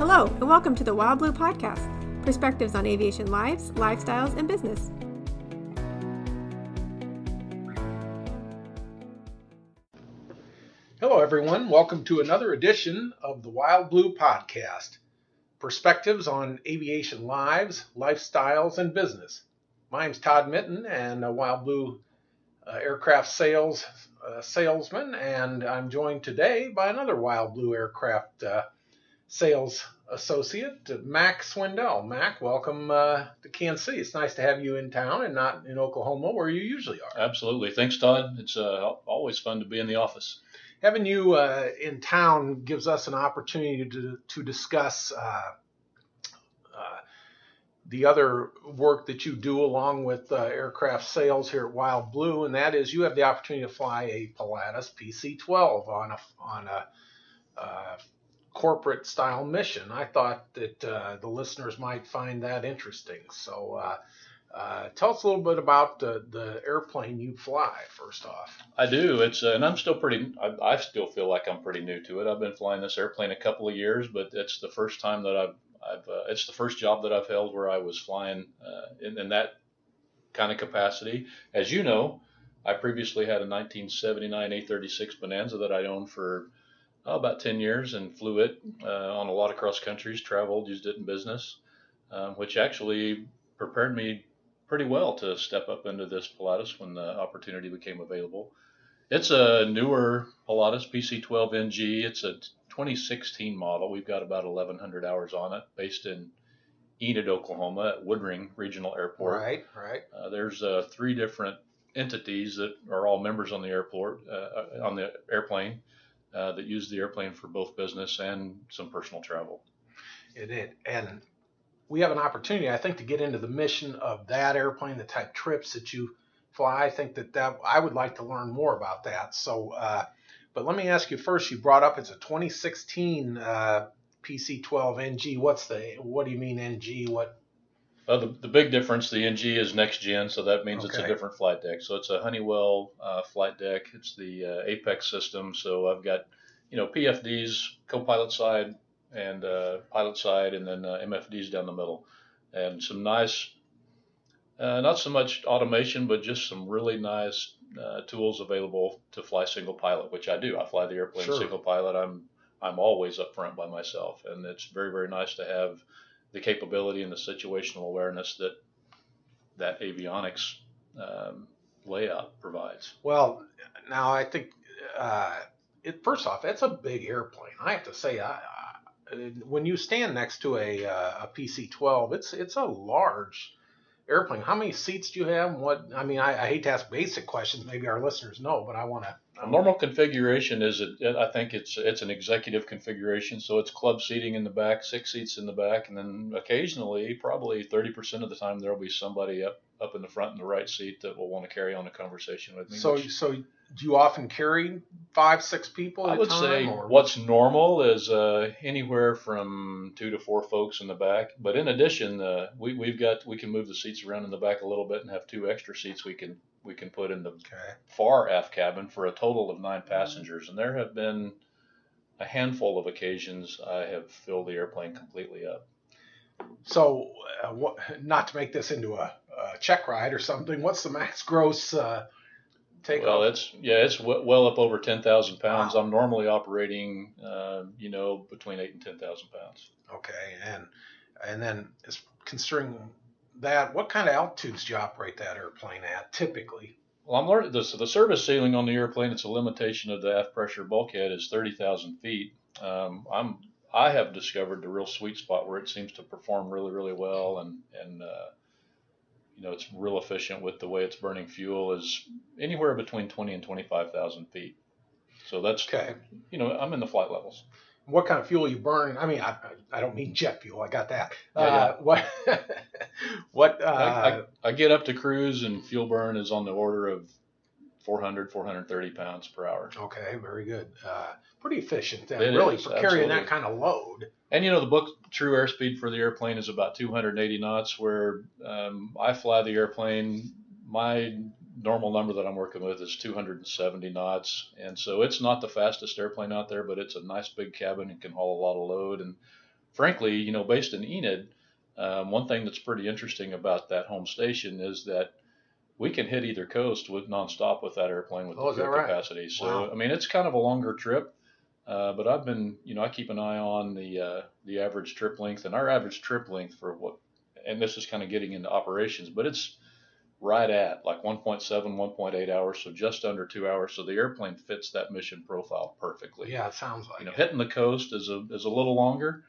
Hello, and welcome to the Wild Blue Podcast, perspectives on aviation lives, lifestyles, and business. Hello, everyone. Welcome to another edition of the Wild Blue Podcast, perspectives on aviation lives, lifestyles, and business. My name's Todd Mitten, and a Wild Blue aircraft salesman, and I'm joined today by another Wild Blue aircraft sales associate, Mac Swindell. Mac, welcome to Kansas City. It's nice to have you in town and not in Oklahoma where you usually are. Absolutely. Thanks, Todd. It's always fun to be in the office. Having you in town gives us an opportunity to discuss the other work that you do along with aircraft sales here at Wild Blue, and that is you have the opportunity to fly a Pilatus PC12 on a corporate style mission. I thought that the listeners might find that interesting. So tell us a little bit about the airplane you fly, first off. I do. And I'm still I still feel like I'm pretty new to it. I've been flying this airplane a couple of years, but it's the first time that it's the first job that I've held where I was flying in that kind of capacity. As you know, I previously had a 1979 A36 Bonanza that I owned for about 10 years and flew it on a lot of cross countries, traveled, used it in business, which actually prepared me pretty well to step up into this Pilatus when the opportunity became available. It's a newer Pilatus PC12 NG. It's a 2016 model. We've got about 1,100 hours on it, based in Enid, Oklahoma at Woodring Regional Airport. Right. There's 3 different entities that are all members on the on the airplane that use the airplane for both business and some personal travel. And we have an opportunity, I think, to get into the mission of that airplane, the type trips that you fly. I think that I would like to learn more about that. So, but let me ask you first. You brought up it's a 2016 PC12 NG. What do you mean NG? The big difference, the NG is next gen, so that means It's a different flight deck. So it's a Honeywell flight deck. It's the Apex system. So I've got, PFDs, co-pilot side and pilot side, and then MFDs down the middle, and some nice, not so much automation, but just some really nice tools available to fly single pilot, which I do. I fly the airplane single pilot. I'm always up front by myself, and it's very, very nice to have the capability and the situational awareness that avionics layout provides. Well, now I think first off, it's a big airplane. I have to say, when you stand next to a PC-12, it's a large airplane. How many seats do you have? I hate to ask basic questions. Maybe our listeners know, but I want to. Normal configuration is, I think it's an executive configuration, so it's club seating in the back, 6 seats in the back, and then occasionally, probably 30% of the time, there will be somebody up in the front in the right seat that will want to carry on a conversation with me. So do you often carry 5-6 people at a time? I would say what's normal is anywhere from 2 to 4 folks in the back. But in addition, we can move the seats around in the back a little bit and have 2 extra seats we can put in the far aft cabin for a total of 9 passengers. And there have been a handful of occasions I have filled the airplane completely up. So, not to make this into a check ride or something, what's the max gross take Well, off? it's well up over 10,000 pounds. Wow. I'm normally operating, between 8 and 10,000 pounds. Okay, and then considering that, what kind of altitudes do you operate that airplane at typically? Well, I'm learning this. The service ceiling on the airplane, it's a limitation of the aft pressure bulkhead, is 30,000 feet. I have discovered the real sweet spot where it seems to perform really, really well, and it's real efficient with the way it's burning fuel, is anywhere between 20 and 25,000 feet. So that's okay. I'm in the flight levels. What kind of fuel you burn? I mean, I don't mean jet fuel. I got that. Yeah. What? I get up to cruise, and fuel burn is on the order of 430 pounds per hour. Okay, very good. Pretty efficient, It really, is, for carrying absolutely. that kind of load. And the book true airspeed for the airplane is about 280 knots, where I fly the airplane. My normal number that I'm working with is 270 knots. And so it's not the fastest airplane out there, but it's a nice big cabin and can haul a lot of load. And frankly, based in Enid, one thing that's pretty interesting about that home station is that we can hit either coast with nonstop with that airplane with the fuel capacity. So, wow. I mean, it's kind of a longer trip, but I've been, I keep an eye on the average trip length, and our average trip length for and this is kind of getting into operations, but it's right at like 1.7, 1.8 hours, so just under 2 hours. So the airplane fits that mission profile perfectly. Yeah, it sounds like it. Hitting the coast is a little longer,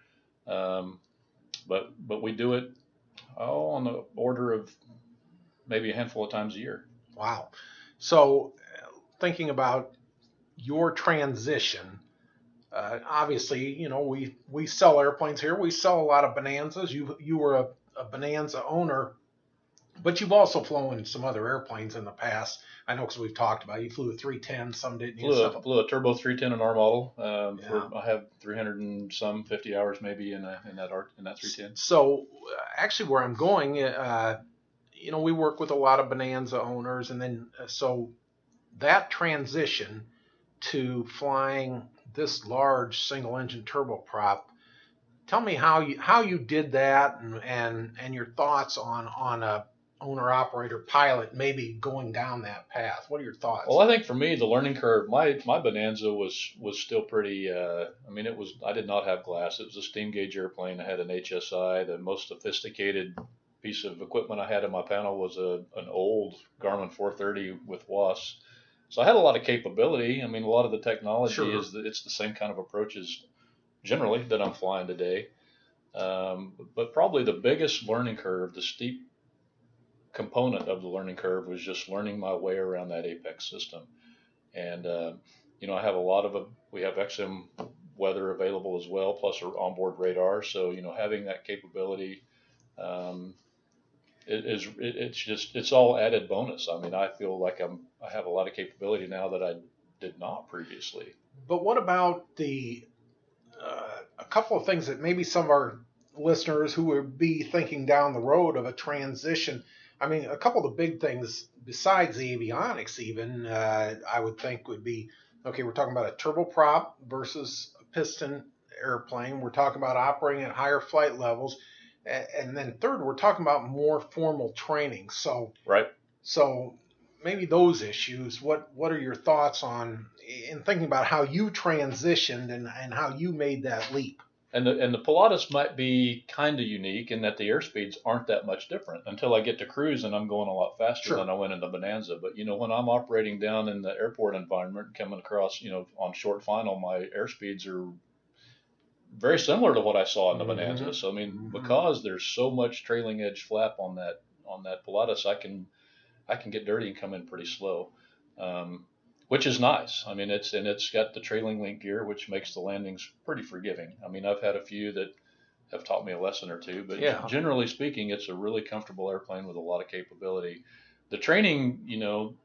but we do it on the order of maybe a handful of times a year. Wow. So thinking about your transition, obviously, we sell airplanes here. We sell a lot of Bonanzas. You were a Bonanza owner, but you've also flown some other airplanes in the past. I know because we've talked about it. You flew a 310, some didn't you? Flew a turbo 310 in our model. I have 350 hours maybe in that 310. So actually where I'm going, we work with a lot of Bonanza owners, and then so that transition to flying this large single engine turboprop, tell me how you did that, and your thoughts on a owner operator pilot maybe going down that path. What are your thoughts? Well, I think for me the learning curve, my Bonanza was still pretty. I did not have glass. It was a steam gauge airplane. I had an HSI. The most sophisticated piece of equipment I had in my panel was an old Garmin 430 with WAS. So I had a lot of capability. I mean, a lot of the technology is that it's the same kind of approaches generally that I'm flying today. But probably the biggest learning curve, the steep component of the learning curve, was just learning my way around that Apex system. And, I have we have XM weather available as well, plus our onboard radar. So, having that capability, it's all added bonus. I mean, I feel like I have a lot of capability now that I did not previously. But what about a couple of things that maybe some of our listeners who would be thinking down the road of a transition? I mean, a couple of the big things besides the avionics even, I would think would be, okay, we're talking about a turboprop versus a piston airplane. We're talking about operating at higher flight levels. And then third, we're talking about more formal training. So, right. So maybe those issues, what are your thoughts on in thinking about how you transitioned and how you made that leap? And the Pilatus might be kind of unique in that the airspeeds aren't that much different until I get to cruise, and I'm going a lot faster than I went in the Bonanza. But, when I'm operating down in the airport environment, coming across, on short final, my airspeeds are very similar to what I saw in the Bonanza. So, I mean, because there's so much trailing edge flap on that Pilatus, I can get dirty and come in pretty slow. Which is nice. I mean, it's got the trailing link gear, which makes the landings pretty forgiving. I mean, I've had a few that have taught me a lesson or two, but generally speaking, it's a really comfortable airplane with a lot of capability. The training, it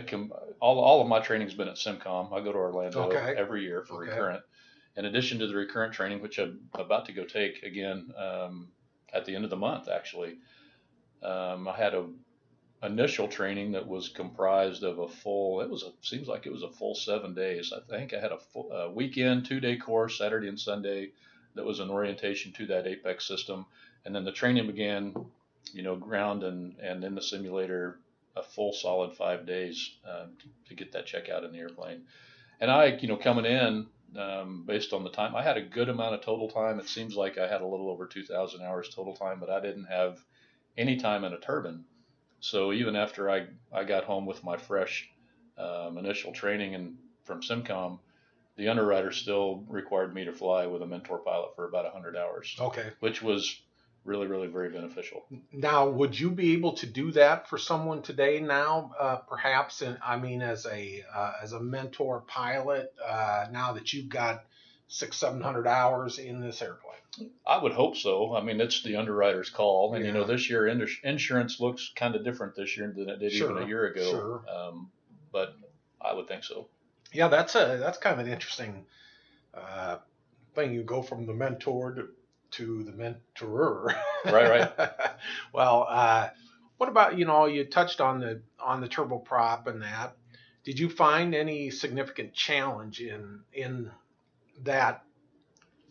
can all of my training's been at SimCom. I go to Orlando every year for recurrent. In addition to the recurrent training, which I'm about to go take again at the end of the month, actually, I had a initial training that was comprised of seems like it was a full 7 days. I think I had a weekend 2-day course, Saturday and Sunday, that was an orientation to that Apex system. And then the training began, ground and in the simulator, a full solid 5 days to get that check out in the airplane. And I, coming in, based on the time, I had a good amount of total time. It seems like I had a little over 2,000 hours total time, but I didn't have any time in a turbine. So even after I got home with my fresh initial training and from SimCom, the underwriter still required me to fly with a mentor pilot for about 100 hours. Okay. Which was really, really very beneficial. Now, would you be able to do that for someone today now, perhaps, as a mentor pilot, now that you've got 600-700 hours in this airplane? I would hope so. I mean, it's the underwriter's call. And, this year insurance looks kind of different this year than it did even a year ago. Sure. But I would think so. Yeah, that's kind of an interesting thing. You go from the mentor to the mentorer. Right. Well, what about, you touched on the turboprop and that. Did you find any significant challenge in that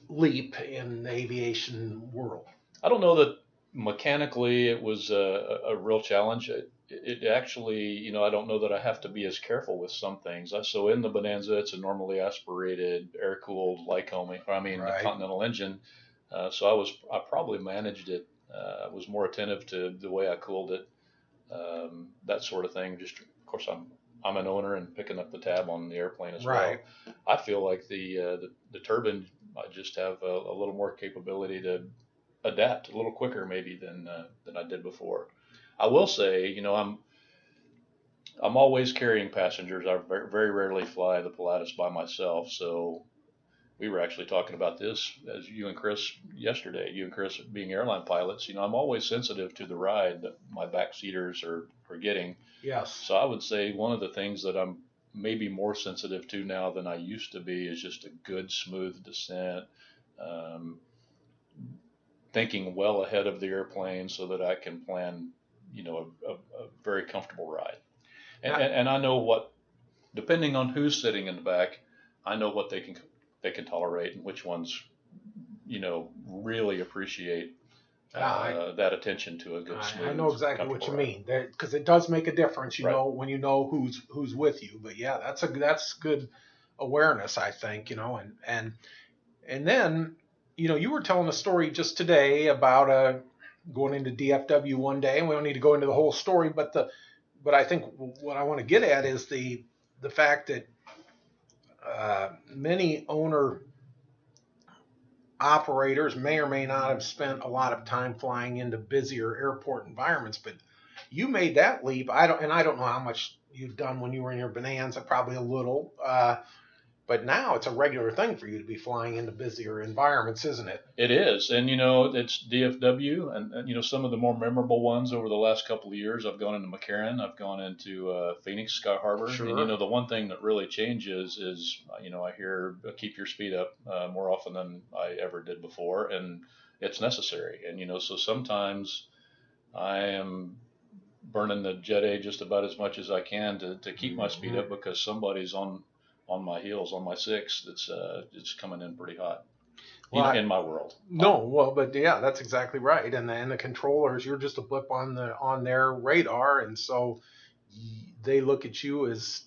leap in the aviation world? I don't know that mechanically it was a real challenge. It actually, I don't know that I have to be as careful with some things. So in the Bonanza, it's a normally aspirated, air-cooled Lycoming, Right. Continental engine. So I probably managed it. I was more attentive to the way I cooled it, that sort of thing. Just, of course, I'm an owner and picking up the tab on the airplane as Right. well. I feel like the turbine, I just have a little more capability to adapt a little quicker maybe than I did before. I will say, I'm always carrying passengers. I very rarely fly the Pilatus by myself. So we were actually talking about this as you and Chris yesterday. You and Chris being airline pilots, I'm always sensitive to the ride that my backseaters are getting. Yes. So I would say one of the things that I'm maybe more sensitive to now than I used to be is just a good, smooth descent. Thinking well ahead of the airplane so that I can plan, a very comfortable ride. And I know what, depending on who's sitting in the back, I know what they can tolerate and which ones, really appreciate that attention to a good smooth. I know exactly what you mean, because it does make a difference, know, when you know who's with you. But yeah, that's good awareness, I think, and then. You were telling a story just today about going into DFW one day, and we don't need to go into the whole story, but I think what I want to get at is the fact that many owner operators may or may not have spent a lot of time flying into busier airport environments, but you made that leap. I don't know how much you've done when you were in your Bonanza, probably a little. But now it's a regular thing for you to be flying into busier environments, isn't it? It is. And, it's DFW. And some of the more memorable ones over the last couple of years, I've gone into McCarran. I've gone into Phoenix, Sky Harbor. Sure. And, the one thing that really changes is, I hear keep your speed up more often than I ever did before. And it's necessary. And, so sometimes I am burning the jet A just about as much as I can to keep my speed up because somebody's on my heels, on my six, it's coming in pretty hot. In my world. But yeah, that's exactly right. And the controllers, you're just a blip on their radar, and so they look at you as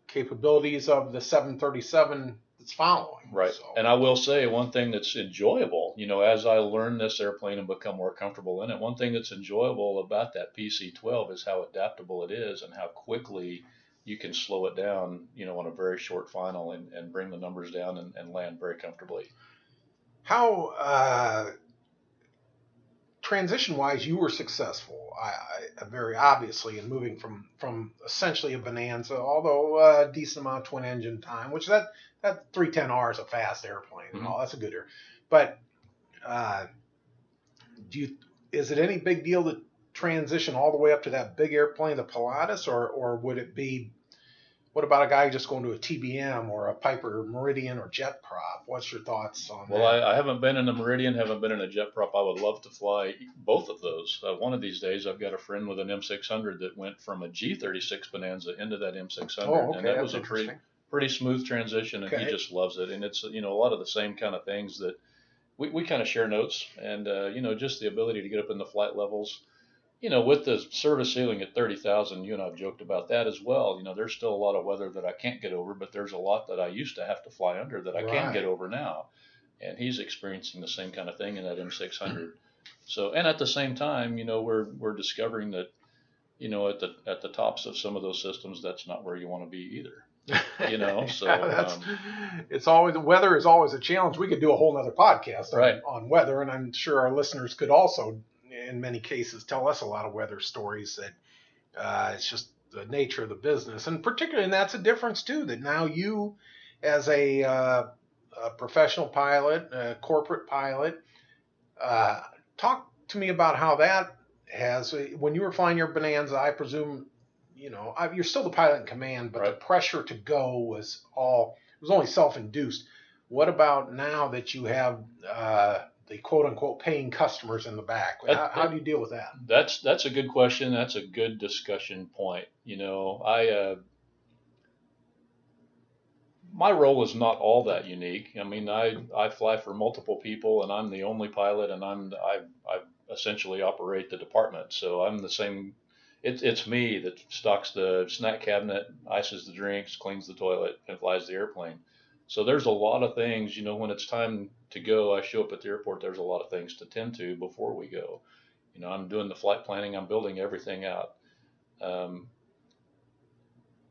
capabilities of the 737 that's following. Right. So. And I will say one thing that's enjoyable, as I learn this airplane and become more comfortable in it, one thing that's enjoyable about that PC12 is how adaptable it is and how quickly you can slow it down, on a very short final and bring the numbers down and land very comfortably. How, transition-wise, you were successful, very obviously, in moving from essentially a Bonanza, although a decent amount of twin-engine time, which that 310R is a fast airplane and all. That's a good air. But is it any big deal to transition all the way up to that big airplane, the Pilatus, or would it be? What about a guy just going to a TBM or a Piper Meridian or jet prop? What's your thoughts on that? Well, I haven't been in a Meridian, haven't been in a jet prop. I would love to fly both of those. One of these days, I've got a friend with an M600 that went from a G36 Bonanza into that M600. Oh, okay. And that was a pretty smooth transition, and he just loves it. And it's, a lot of the same kind of things that we kind of share notes and, just the ability to get up in the flight levels. With the service ceiling at 30,000, you and I have joked about that as well. There's still a lot of weather that I can't get over, but there's a lot that I used to have to fly under that I can get over now. And he's experiencing the same kind of thing in that M600. So, and at the same time, we're discovering that, at the tops of some of those systems, that's not where you want to be either. So it's always, weather is always a challenge. We could do a whole nother podcast on weather, and I'm sure our listeners could also, in many cases, tell us a lot of weather stories that it's just the nature of the business. And particularly, and that's a difference too, that now you as a professional pilot, a corporate pilot, talk to me about how that has, when you were flying your Bonanza, I presume, you're still the pilot in command, but the pressure to go was only self-induced. What about now that you have the quote-unquote paying customers in the back? How do you deal with that? That's a good question. That's a good discussion point. my role is not all that unique. I mean, I fly for multiple people, and I'm the only pilot, and I essentially operate the department. So I'm the same. It's me that stocks the snack cabinet, ices the drinks, cleans the toilet, and flies the airplane. So there's a lot of things, when it's time to go, I show up at the airport, there's a lot of things to tend to before we go. I'm doing the flight planning, I'm building everything out.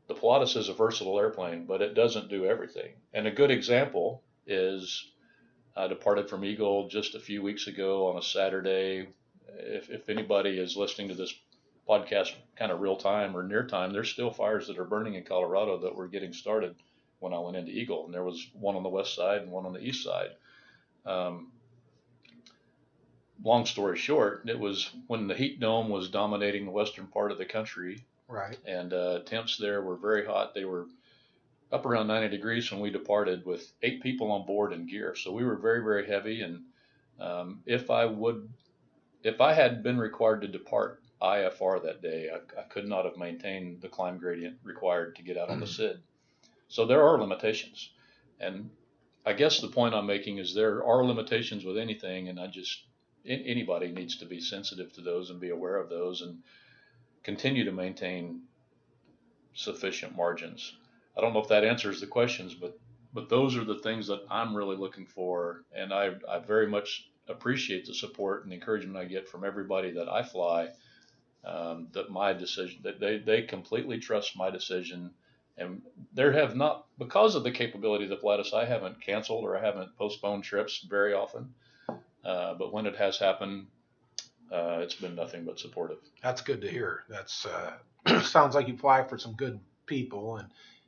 The Pilatus is a versatile airplane, but it doesn't do everything. And a good example is I departed from Eagle just a few weeks ago on a Saturday. If anybody is listening to this podcast kind of real time or near time, there's still fires that are burning in Colorado that were getting started when I went into Eagle. And there was one on the west side and one on the east side. Long story short, it was when the heat dome was dominating the western part of the country. Right. And temps there were very hot. They were up around 90 degrees when we departed with 8 people on board and gear. So we were very, very heavy. And if I had been required to depart IFR that day, I could not have maintained the climb gradient required to get out on the SID. So there are limitations. And I guess the point I'm making is there are limitations with anything, and anybody needs to be sensitive to those and be aware of those and continue to maintain sufficient margins. I don't know if that answers the questions, but those are the things that I'm really looking for, and I very much appreciate the support and encouragement I get from everybody that I fly, that my decision, that they completely trust my decision. And there have not, because of the capability of the Pilatus, I haven't canceled or I haven't postponed trips very often. But when it has happened, it's been nothing but supportive. That's good to hear. That's sounds like you fly for some good people,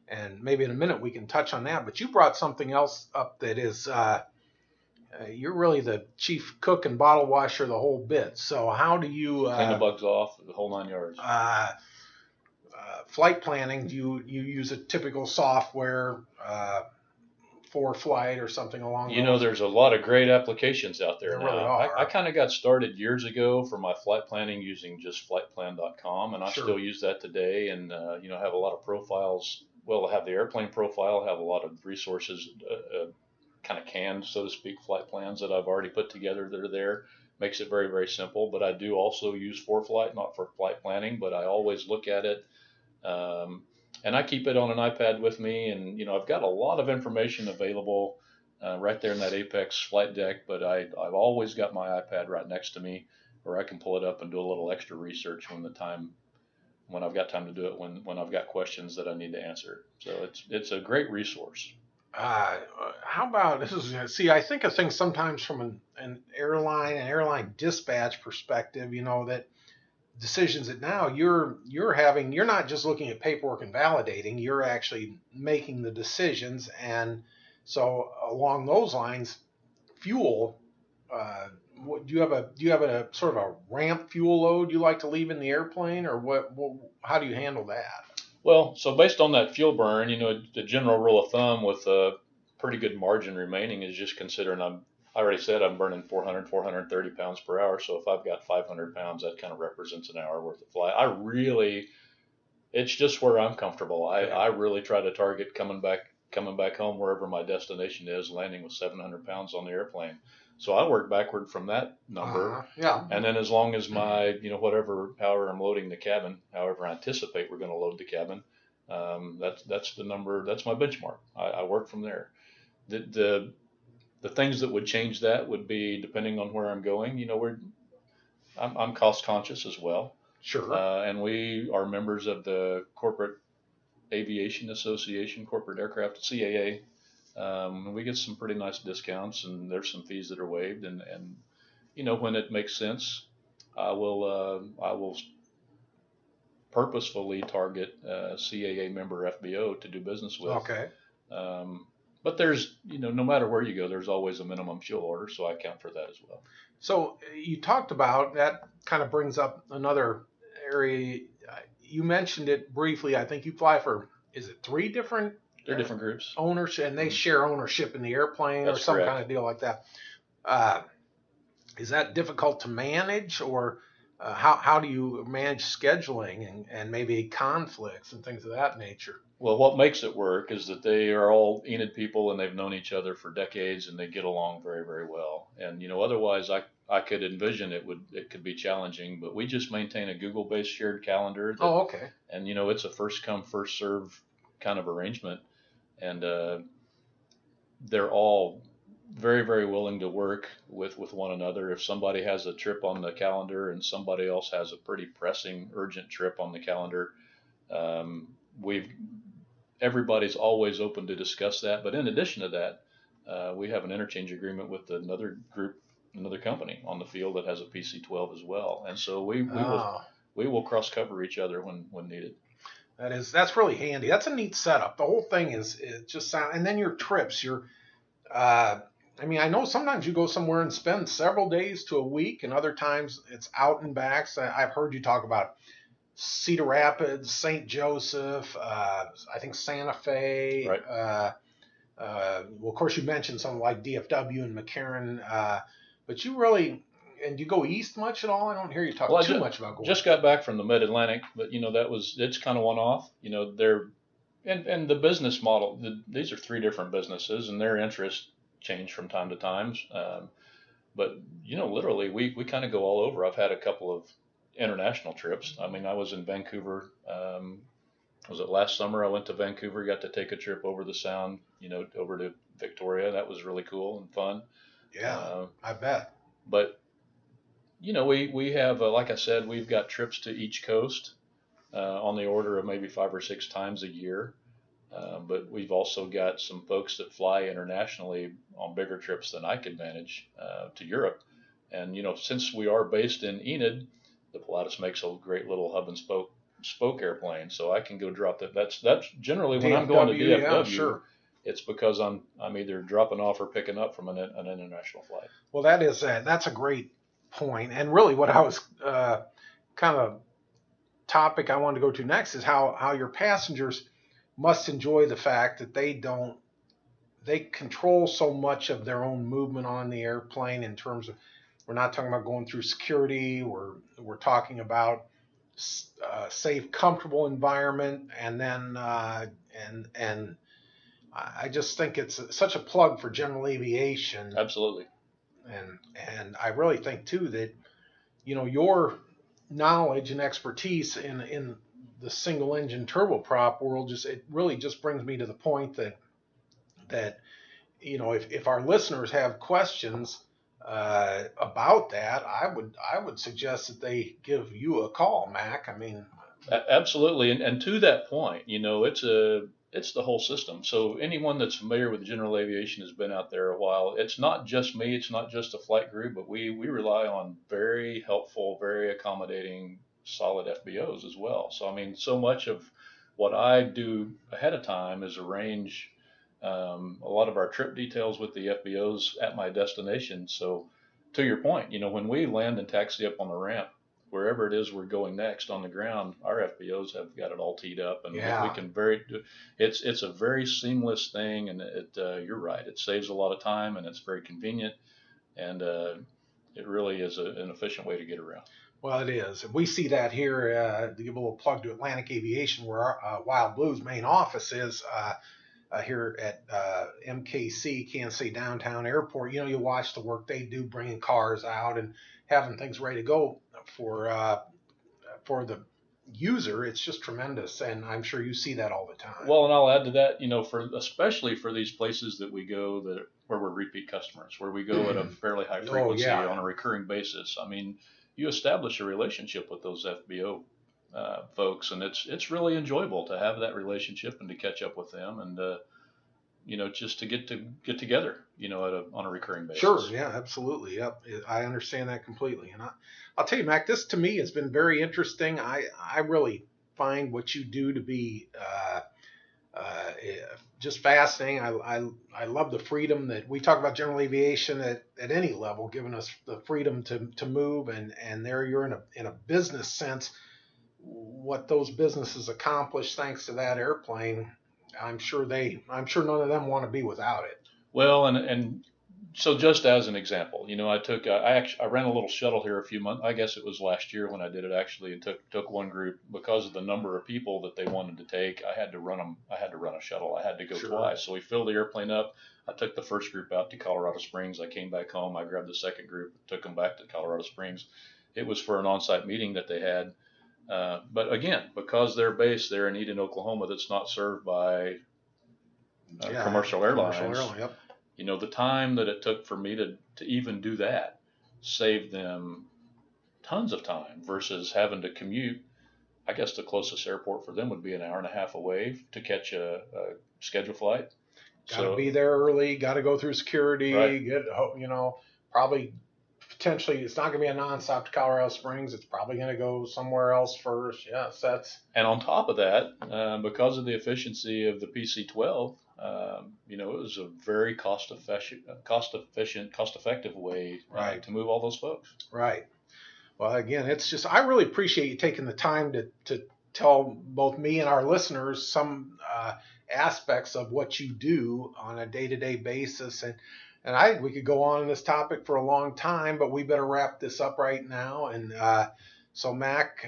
and maybe in a minute we can touch on that. But you brought something else up that is you're really the chief cook and bottle washer, the whole bit. So how do you clean the bugs off, the whole 9 yards? Flight planning, do you use a typical software for flight or something along those lines? There's a lot of great applications out there There now. really are. I kind of got started years ago for my flight planning using just flightplan.com, and I Sure. still use that today, and have a lot of profiles. Well, I have the airplane profile, have a lot of resources kind of canned, so to speak, flight plans that I've already put together that are there. Makes it very, very simple. But I do also use ForeFlight, not for flight planning, but I always look at it. And I keep it on an iPad with me, and I've got a lot of information available right there in that Apex flight deck, but I've always got my iPad right next to me where I can pull it up and do a little extra research when I've got time to do it, when I've got questions that I need to answer. So it's a great resource. How about this? I think of things sometimes from an airline dispatch perspective. That decisions that now you're not just looking at paperwork and validating, you're actually making the decisions. And so along those lines, fuel, do you have a sort of a ramp fuel load you like to leave in the airplane, or how do you handle that? Well, so based on that fuel burn, the general rule of thumb with a pretty good margin remaining is just considering I already said I'm burning 430 pounds per hour. So if I've got 500 pounds, that kind of represents an hour worth of flight. It's just where I'm comfortable. I really try to target coming back home wherever my destination is, landing with 700 pounds on the airplane. So I work backward from that number. Yeah. And then as long as my, however I'm loading the cabin, however I anticipate we're going to load the cabin, that's the number, that's my benchmark. I work from there. The things that would change that would be depending on where I'm going. I'm cost conscious as well. Sure. And we are members of the Corporate Aviation Association, Corporate Aircraft, CAA. We get some pretty nice discounts, and there's some fees that are waived. And when it makes sense, I will purposefully target a CAA member FBO to do business with. Okay. But there's, no matter where you go, there's always a minimum fuel order, so I account for that as well. So you talked about, that kind of brings up another area. You mentioned it briefly. I think you fly for, is it 3 different? They're different groups. Ownership, and they share ownership in the airplane. That's or some correct. kind of deal like that. Is that difficult to manage, or how do you manage scheduling and maybe conflicts and things of that nature? Well, what makes it work is that they are all Enid people and they've known each other for decades and they get along very, very well. And otherwise I could envision it could be challenging, but we just maintain a Google-based shared calendar. Oh, okay. And it's a first come first serve kind of arrangement, and they're all very, very willing to work with one another. If somebody has a trip on the calendar and somebody else has a pretty pressing, urgent trip on the calendar, we've everybody's always open to discuss that. But in addition to that, we have an interchange agreement with another company on the field that has a PC12 as well, and so we will cross cover each other when needed. That's really handy. That's a neat setup. The whole thing is just sound, and then your trips. I mean, I know sometimes you go somewhere and spend several days to a week, and other times it's out and backs. I've heard you talk about Cedar Rapids, St. Joseph, I think Santa Fe. Right. Well, of course, you mentioned something like DFW and McCarran, but you really, and you go east much at all? I don't hear you talk too much about going. Just got back from the Mid-Atlantic, but it's kind of one off. They're and the business model. These are three different businesses, and their interests change from time to time. But literally, we kind of go all over. I've had a couple of international trips. I mean, I was in Vancouver. Was it last summer? I went to Vancouver, got to take a trip over the Sound, over to Victoria. That was really cool and fun. Yeah, I bet. But we have, like I said, we've got trips to each coast on the order of maybe 5 or 6 times a year. But we've also got some folks that fly internationally on bigger trips than I could manage to Europe. And since we are based in Enid, the Pilatus makes a great little hub and spoke airplane, so I can go drop that. That's generally when I'm going to DFW. Yeah, sure. It's because I'm either dropping off or picking up from an international flight. Well, that's a great point. And really, what I was kind of topic I wanted to go to next is how your passengers must enjoy the fact that they control so much of their own movement on the airplane in terms of, we're not talking about going through security. We're talking about safe, comfortable environment, and then and I just think it's such a plug for general aviation. Absolutely. And I really think too that your knowledge and expertise in the single engine turboprop world it really just brings me to the point that if our listeners have questions about that, I would suggest that they give you a call, Mac. I mean, absolutely, and to that point, it's the whole system. So anyone that's familiar with general aviation has been out there a while. It's not just me, it's not just a flight crew, but we rely on very helpful, very accommodating, solid FBOs as well. So I mean, so much of what I do ahead of time is arrange a lot of our trip details with the FBOs at my destination. So to your point, when we land and taxi up on the ramp, wherever it is we're going next on the ground, our FBOs have got it all teed up, and we can it's a very seamless thing, and you're right, it saves a lot of time and it's very convenient, and it really is an efficient way to get around. Well, it is. We see that here, to give a little plug to Atlantic Aviation, where our Wild Blue's main office is here at MKC, Kansas City Downtown Airport. You watch the work they do, bringing cars out and having things ready to go for the user. It's just tremendous, and I'm sure you see that all the time. Well, and I'll add to that, especially for these places that we go where we're repeat customers, where we go at a fairly high frequency on a recurring basis. I mean, you establish a relationship with those FBO folks, and it's really enjoyable to have that relationship and to catch up with them, and just to get together, on a recurring basis. Sure, yeah, absolutely, yep. I understand that completely, and I'll tell you, Mac, this to me has been very interesting. I really find what you do to be just fascinating. I love the freedom that we talk about general aviation at any level, giving us the freedom to move, and there you're in a business sense. What those businesses accomplish thanks to that airplane, I'm sure none of them want to be without it. Well, and So just as an example, I ran a little shuttle here a few months. I guess it was last year when I did it actually, and took one group because of the number of people that they wanted to take. I had to run a shuttle. I had to go twice. So we filled the airplane up. I took the first group out to Colorado Springs. I came back home. I grabbed the second group, took them back to Colorado Springs. It was for an on-site meeting that they had. But again, because they're based there in Eden, Oklahoma, that's not served by commercial airlines. Yep. The time that it took for me to even do that saved them tons of time versus having to commute. I guess the closest airport for them would be an hour and a half away to catch a scheduled flight. Got to be there early, got to go through security, right. Probably potentially it's not going to be a nonstop to Colorado Springs. It's probably going to go somewhere else first. Yes, And on top of that, because of the efficiency of the PC12, it was a very cost effective way to move all those folks. Right. Well, again, it's just I really appreciate you taking the time to tell both me and our listeners some aspects of what you do on a day-to-day basis. And I think we could go on this topic for a long time, but we better wrap this up right now. And so Mac,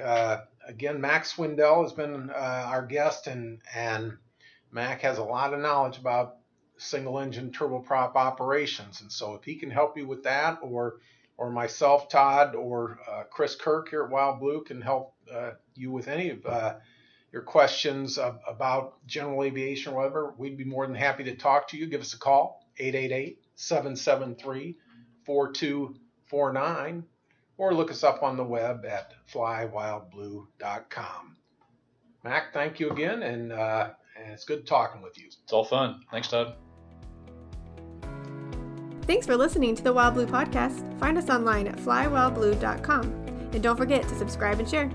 again, Mac Swindell has been our guest, and Mac has a lot of knowledge about single-engine turboprop operations. And so if he can help you with that, or myself, Todd, or Chris Kirk here at Wild Blue can help you with any of your questions about general aviation or whatever, we'd be more than happy to talk to you. Give us a call, 888-773-4249, or look us up on the web at flywildblue.com. Mac, thank you again, and it's good talking with you. It's all fun. Thanks, Todd. Thanks for listening to the Wild Blue Podcast. Find us online at flywildblue.com. And don't forget to subscribe and share.